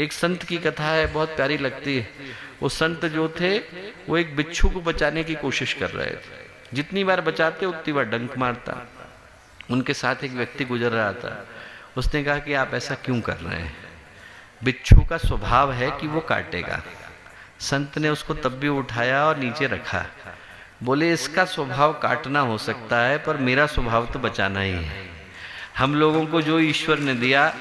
एक संत की कथा है, बहुत प्यारी लगती है। वो संत जो थे वो एक बिच्छू को बचाने की कोशिश कर रहे थे। जितनी बार बचाते उतनी बार डंक मारता। उनके साथ एक व्यक्ति गुजर रहा था। उसने कहा कि आप ऐसा क्यों कर रहे हैं? बिच्छू का स्वभाव है कि वो काटेगा। संत ने उसको तब भी उठाया और नीचे रखा। बोले इसका स्वभाव काटना हो सकता है, पर मेरा स्वभाव तो बचाना ही है। हम लोगों को जो ईश्वर ने दिया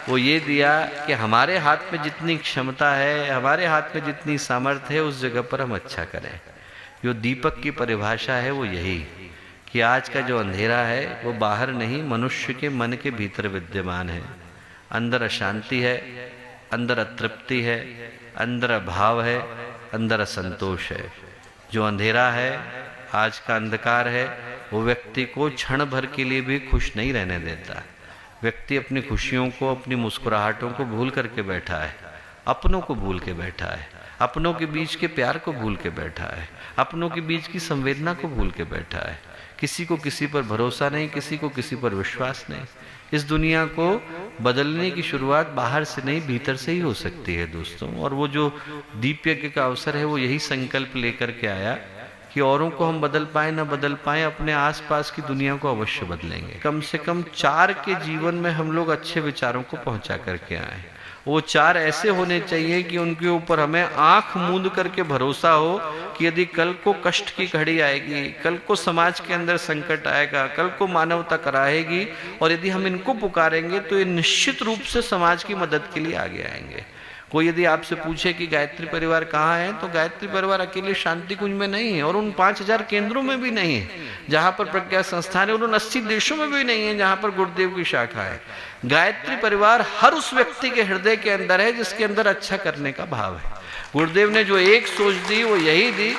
वो ये दिया कि हमारे हाथ में जितनी क्षमता है, हमारे हाथ में जितनी सामर्थ्य है, उस जगह पर हम अच्छा करें। जो दीपक की परिभाषा है वो यही कि आज का जो अंधेरा है वो बाहर नहीं, मनुष्य के मन के भीतर विद्यमान है। अंदर अशांति है, अंदर अतृप्ति है, अंदर अभाव है, अंदर असंतोष है। जो अंधेरा है, आज का अंधकार है, वो व्यक्ति को क्षण भर के लिए भी खुश नहीं रहने देता। व्यक्ति अपनी खुशियों को, अपनी मुस्कुराहटों को भूल करके बैठा है, अपनों को भूल के बैठा है, अपनों के बीच के प्यार को भूल के बैठा है, अपनों के बीच की संवेदना को भूल के बैठा है। किसी को किसी पर भरोसा नहीं, किसी को किसी पर विश्वास नहीं। इस दुनिया को बदलने की शुरुआत बाहर से नहीं, भीतर से ही हो सकती है दोस्तों। और वो जो दीप यज्ञ का अवसर है वो यही संकल्प लेकर के आया कि औरों को हम बदल पाए ना बदल पाए, अपने आसपास की दुनिया को अवश्य बदलेंगे। कम से कम 4 के जीवन में हम लोग अच्छे विचारों को पहुंचा करके आए। वो 4 ऐसे होने चाहिए कि उनके ऊपर हमें आंख मूंद करके भरोसा हो कि यदि कल को कष्ट की घड़ी आएगी, कल को समाज के अंदर संकट आएगा, कल को मानवता कराएगी, और यदि हम इनको पुकारेंगे तो ये निश्चित रूप से समाज की मदद के लिए आगे आएंगे। कोई यदि आपसे पूछे कि गायत्री परिवार कहाँ है, तो गायत्री परिवार अकेले शांति कुंज में नहीं है, और उन 5000 केंद्रों में भी नहीं है जहाँ पर प्रज्ञा संस्थान है, और उन 80 देशों में भी नहीं है जहाँ पर गुरुदेव की शाखा है। गायत्री परिवार हर उस व्यक्ति के हृदय के अंदर है जिसके अंदर अच्छा करने का भाव है। गुरुदेव ने जो एक सोच दी वो यही दी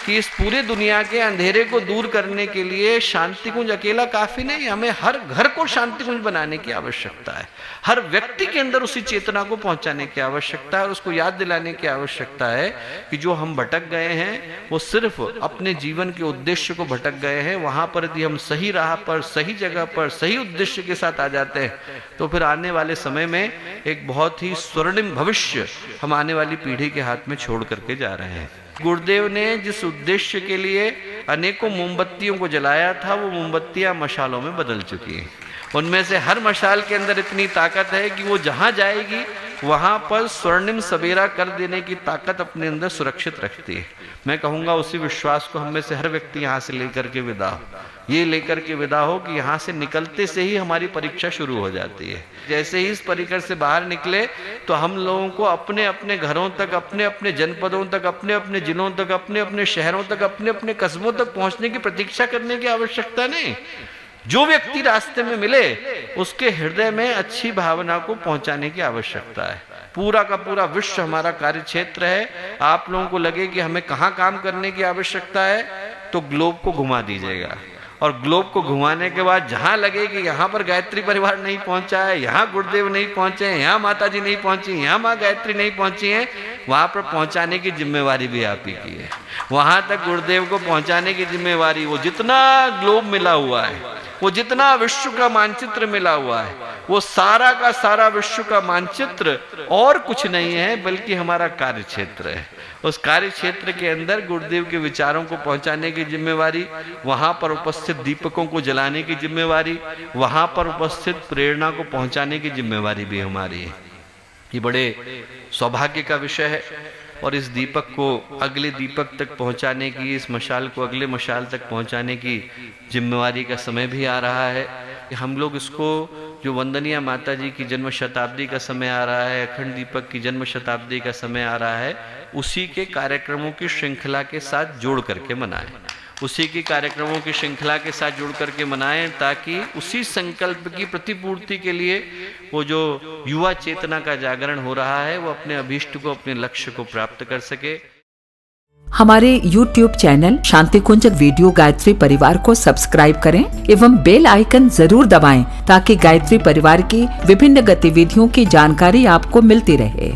कि इस पूरे दुनिया के अंधेरे को दूर करने के लिए शांति कुंज अकेला काफी नहीं, हमें हर घर को शांति कुंज बनाने की आवश्यकता है। हर व्यक्ति के अंदर उसी चेतना को पहुंचाने की आवश्यकता है, और उसको याद दिलाने की आवश्यकता है कि जो हम भटक गए हैं वो सिर्फ अपने जीवन के उद्देश्य को भटक गए हैं। वहां पर यदि हम सही राह पर, सही जगह पर, सही उद्देश्य के साथ आ जाते हैं तो फिर आने वाले समय में एक बहुत ही स्वर्णिम भविष्य हम आने वाली पीढ़ी के हाथ में छोड़ करके जा रहे हैं। गुरुदेव ने जिस उद्देश्य के लिए अनेकों मोमबत्तियों को जलाया था, वो मोमबत्तियां मशालों में बदल चुकी हैं। उनमें से हर मशाल के अंदर इतनी ताकत है कि वो जहां जाएगी वहां पर स्वर्णिम सवेरा कर देने की ताकत अपने अंदर सुरक्षित रखती है। मैं कहूंगा उसी विश्वास को हम में से हर व्यक्ति यहाँ से लेकर के विदा हो, ये लेकर के विदा हो कि यहाँ से निकलते से ही हमारी परीक्षा शुरू हो जाती है। जैसे ही इस परिकर से बाहर निकले तो हम लोगों को अपने अपने घरों तक, अपने अपने जनपदों तक, अपने अपने जिलों तक, अपने अपने शहरों तक, अपने अपने कस्बों तक पहुंचने की प्रतीक्षा करने की आवश्यकता नहीं। जो व्यक्ति रास्ते में मिले उसके हृदय में अच्छी भावना को पहुंचाने की आवश्यकता है। पूरा का पूरा विश्व हमारा कार्य क्षेत्र है। आप लोगों को लगे कि हमें कहाँ काम करने की आवश्यकता है तो ग्लोब को घुमा दीजिएगा, और ग्लोब को घुमाने के बाद जहां लगे कि यहाँ पर गायत्री परिवार नहीं पहुंचा है, यहाँ गुरुदेव नहीं पहुंचे हैं, यहाँ माता जी नहीं पहुंची, यहाँ माँ गायत्री नहीं पहुंची है, वहां पर पहुंचाने की जिम्मेवारी भी आप ही की है। वहां तक गुरुदेव को पहुंचाने की जिम्मेवारी, वो जितना ग्लोब मिला हुआ है, वो जितना विश्व का मानचित्र मिला हुआ है, वो सारा का सारा विश्व का मानचित्र और कुछ नहीं है बल्कि हमारा कार्य क्षेत्र है। उस कार्य क्षेत्र के अंदर गुरुदेव के विचारों को पहुंचाने की जिम्मेवारी, वहां पर उपस्थित दीपकों को जलाने की जिम्मेवारी, वहां पर उपस्थित प्रेरणा को पहुंचाने की जिम्मेवारी भी हमारी है। ये बड़े सौभाग्य का विषय है, और इस दीपक को अगले दीपक तक पहुंचाने की, इस मशाल को अगले मशाल तक पहुंचाने की जिम्मेवारी का समय भी आ रहा है कि हम लोग इसको, जो वंदनीय माता जी की जन्म शताब्दी का समय आ रहा है, अखंड दीपक की जन्म शताब्दी का समय आ रहा है, उसी के कार्यक्रमों की श्रृंखला के साथ जोड़ करके मनाएं, उसी की कार्यक्रमों की श्रृंखला के साथ जुड़ करके मनाएं, ताकि उसी संकल्प की प्रतिपूर्ति के लिए वो जो युवा चेतना का जागरण हो रहा है वो अपने अभीष्ट को, अपने लक्ष्य को प्राप्त कर सके। हमारे YouTube चैनल शांति कुंज वीडियो गायत्री परिवार को सब्सक्राइब करें एवं बेल आइकन जरूर दबाएं ताकि गायत्री परिवार की विभिन्न गतिविधियों की जानकारी आपको मिलती रहे।